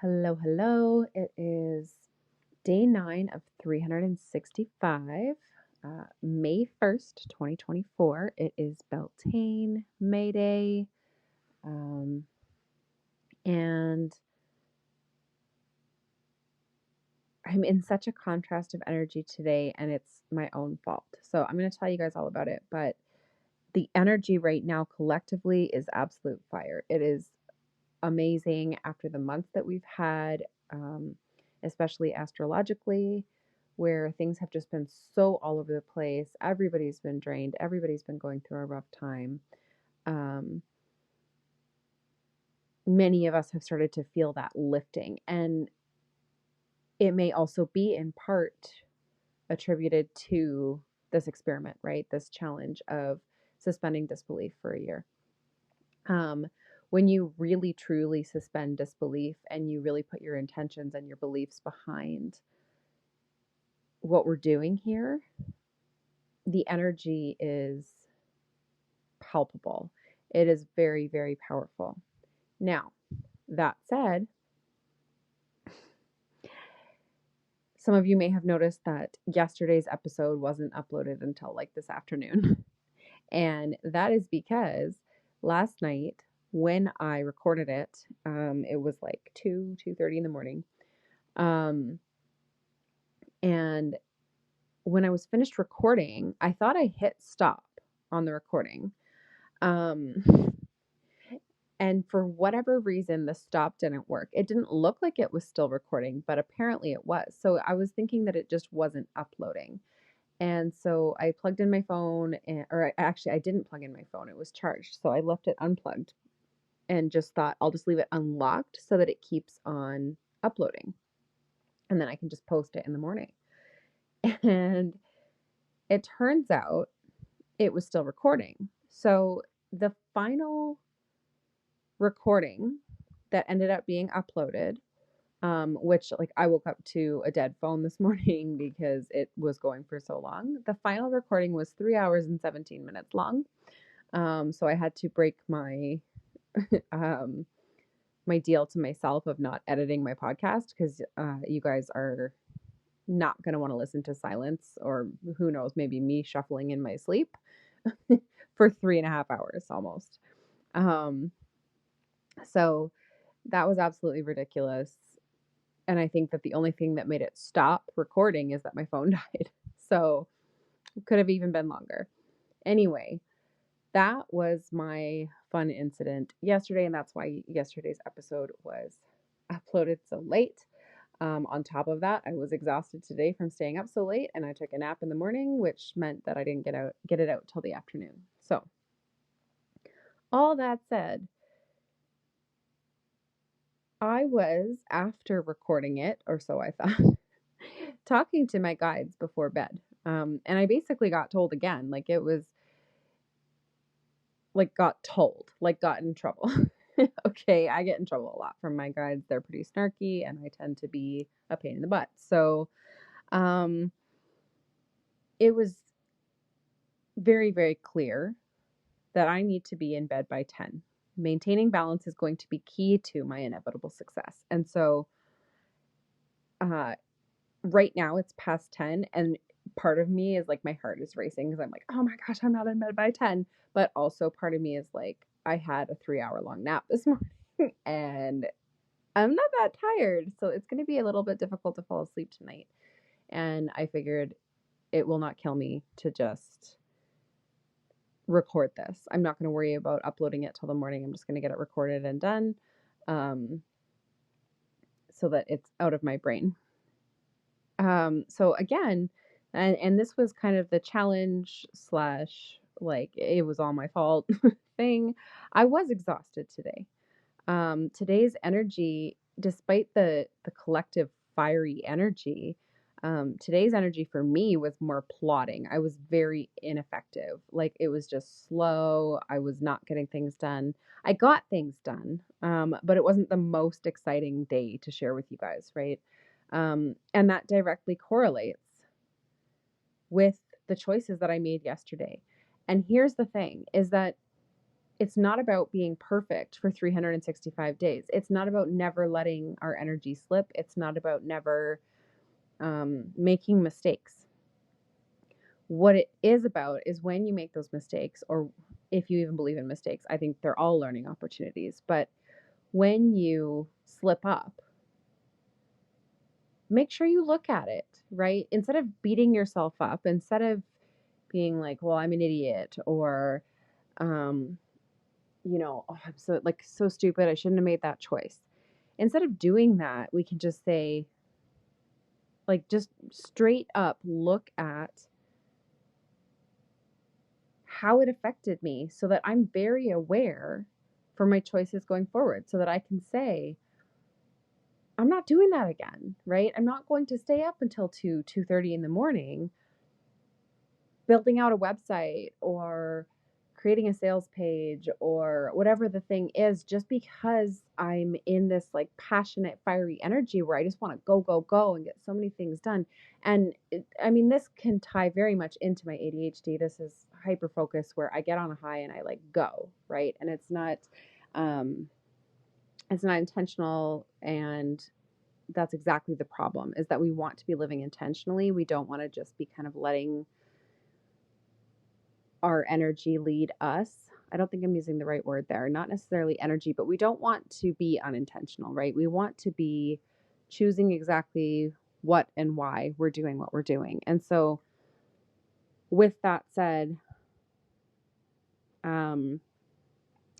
Hello, hello. It is day 9 of 365, May 1st, 2024. It is Beltane May Day. Um, and I'm in such a contrast of energy today, and it's my own fault. So I'm going to tell you guys all about it. But the energy right now collectively is absolute fire. It is amazing after the month that we've had, especially astrologically, where things have just been so all over the place. Everybody's been drained. Everybody's been going through a rough time. Um, Many of us have started to feel that lifting. And it may also be in part attributed to this experiment, right? This challenge of suspending disbelief for a year. When you really truly suspend disbelief and you really put your intentions and your beliefs behind what we're doing here, the energy is palpable. It is very, very powerful. Now, that said, some of you may have noticed that yesterday's episode wasn't uploaded until like this afternoon. And that is because last night when I recorded it, it was like 2:30 in the morning. And when I was finished recording, I thought I hit stop on the recording. And for whatever reason, the stop didn't work. It didn't look like it was still recording, but apparently it was. So I was thinking that it just wasn't uploading. And so I plugged in my phone, I didn't plug in my phone. It was charged. So I left it unplugged and just thought I'll just leave it unlocked so that it keeps on uploading. And then I can just post it in the morning. And it turns out it was still recording. So the final recording that ended up being uploaded, which like I woke up to a dead phone this morning because it was going for so long. The final recording was 3 hours and 17 minutes long. So I had to break my my deal to myself of not editing my podcast because you guys are not going to want to listen to silence, or who knows, maybe me shuffling in my sleep for 3.5 hours almost. So that was absolutely ridiculous. And I think that the only thing that made it stop recording is that my phone died. So it could have even been longer. Anyway, that was my fun incident yesterday. And that's why yesterday's episode was uploaded so late. On top of that, I was exhausted today from staying up so late, and I took a nap in the morning, which meant that I didn't get it out till the afternoon. So all that said, I was, after recording it, or so I thought, talking to my guides before bed. And I basically got told again, like it was like got told, like got in trouble. Okay, I get in trouble a lot from my guides. They're pretty snarky and I tend to be a pain in the butt. So it was very, very clear that I need to be in bed by 10. Maintaining balance is going to be key to my inevitable success. And so right now it's past 10, and part of me is like my heart is racing because I'm like, oh my gosh, I'm not in bed by 10. But also part of me is like, I had a 3 hour long nap this morning and I'm not that tired. So it's going to be a little bit difficult to fall asleep tonight. And I figured it will not kill me to just record this. I'm not going to worry about uploading it till the morning. I'm just going to get it recorded and done, so that it's out of my brain. So again, and this was kind of the challenge slash like it was all my fault thing. I was exhausted today. Today's energy, despite the collective fiery energy, today's energy for me was more plodding. I was very ineffective. Like it was just slow. I was not getting things done. I got things done, but it wasn't the most exciting day to share with you guys, right? And that directly correlates with the choices that I made yesterday. And here's the thing is that it's not about being perfect for 365 days. It's not about never letting our energy slip. It's not about never making mistakes. What it is about is when you make those mistakes, or if you even believe in mistakes, I think they're all learning opportunities. But when you slip up, make sure you look at it, right? Instead of beating yourself up, instead of being like, well, I'm an idiot, or, um, oh, I'm so stupid. I shouldn't have made that choice. Instead of doing that, we can just say, like, just straight up look at how it affected me so that I'm very aware for my choices going forward, so that I can say, I'm not doing that again, right? I'm not going to stay up until 2:30 in the morning building out a website or creating a sales page or whatever the thing is, just because I'm in this like passionate, fiery energy where I just want to go, go, go and get so many things done. And I mean, this can tie very much into my ADHD. This is hyper focus where I get on a high and I like go, right? And um, it's not intentional. And that's exactly the problem, is that we want to be living intentionally. We don't want to just be kind of letting our energy lead us. I don't think I'm using the right word there. Not necessarily energy, but we don't want to be unintentional, right? We want to be choosing exactly what and why we're doing what we're doing. And so, with that said, um,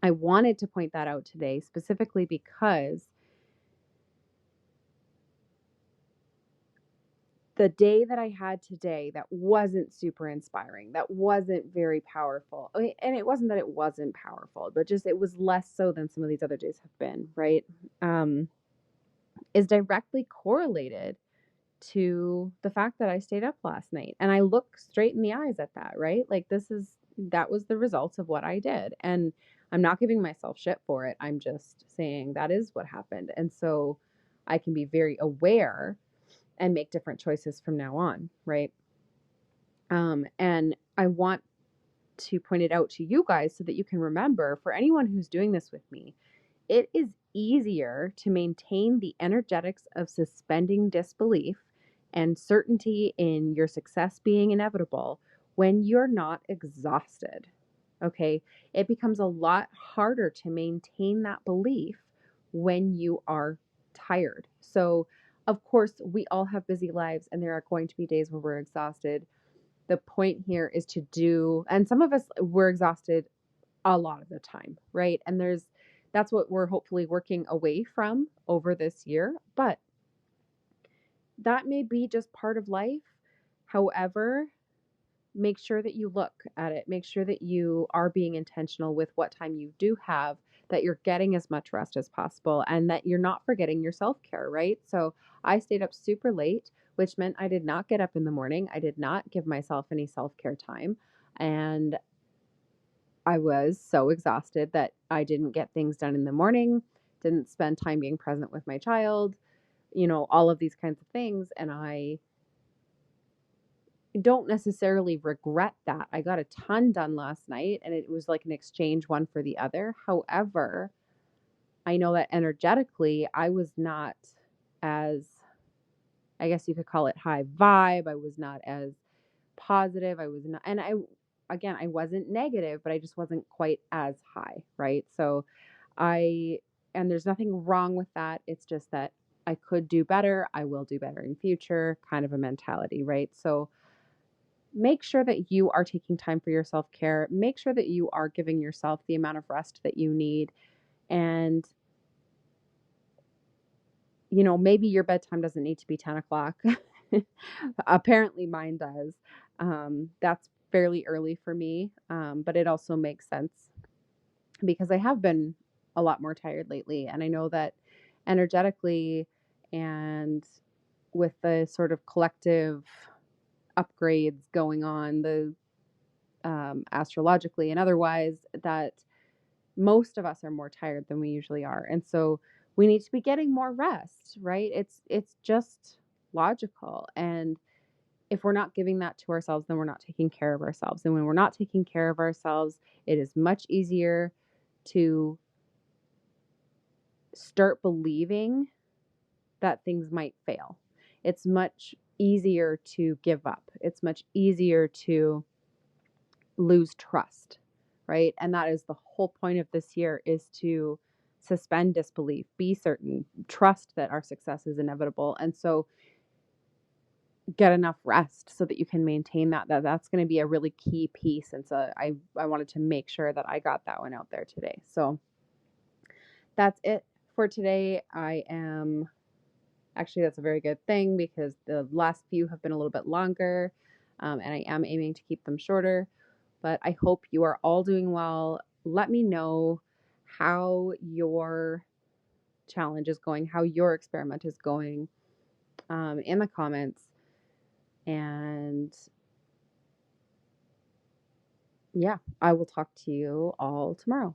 I wanted to point that out today specifically because the day that I had today that wasn't super inspiring, that wasn't very powerful. I mean, and it wasn't that it wasn't powerful, but just it was less so than some of these other days have been, right? Um, is directly correlated to the fact that I stayed up last night. And I look straight in the eyes at that, right? Like that was the results of what I did. And I'm not giving myself shit for it. I'm just saying that is what happened. And so I can be very aware and make different choices from now on, right? And I want to point it out to you guys so that you can remember, for anyone who's doing this with me, it is easier to maintain the energetics of suspending disbelief and certainty in your success being inevitable when you're not exhausted. Okay. It becomes a lot harder to maintain that belief when you are tired. So, of course, we all have busy lives and there are going to be days where we're exhausted. The point here is to do, and some of us we're exhausted a lot of the time, right? And that's what we're hopefully working away from over this year, but that may be just part of life. However, make sure that you look at it. Make sure that you are being intentional with what time you do have, that you're getting as much rest as possible, and that you're not forgetting your self-care, right? So I stayed up super late, which meant I did not get up in the morning. I did not give myself any self-care time. And I was so exhausted that I didn't get things done in the morning, didn't spend time being present with my child, all of these kinds of things. And I don't necessarily regret that. I got a ton done last night and it was like an exchange one for the other. However, I know that energetically, I was not as, I guess you could call it high vibe. I was not as positive. I was not, and again, I wasn't negative, but I just wasn't quite as high, right? So and there's nothing wrong with that. It's just that I could do better. I will do better in future, kind of a mentality, right? So make sure that you are taking time for your self care. Make sure that you are giving yourself the amount of rest that you need. And, maybe your bedtime doesn't need to be 10 o'clock. Apparently mine does. That's fairly early for me, but it also makes sense because I have been a lot more tired lately. And I know that energetically and with the sort of collective upgrades going on, the astrologically and otherwise, that most of us are more tired than we usually are. And so we need to be getting more rest, right? It's just logical. And if we're not giving that to ourselves, then we're not taking care of ourselves. And when we're not taking care of ourselves, it is much easier to start believing that things might fail. It's much easier to give up. It's much easier to lose trust, right? And that is the whole point of this year, is to suspend disbelief, be certain, trust that our success is inevitable. And so get enough rest so that you can maintain that's going to be a really key piece. And so I wanted to make sure that I got that one out there today. So that's it for today. That's a very good thing, because the last few have been a little bit longer, and I am aiming to keep them shorter. But I hope you are all doing well. Let me know how your challenge is going, how your experiment is going, in the comments. And yeah, I will talk to you all tomorrow.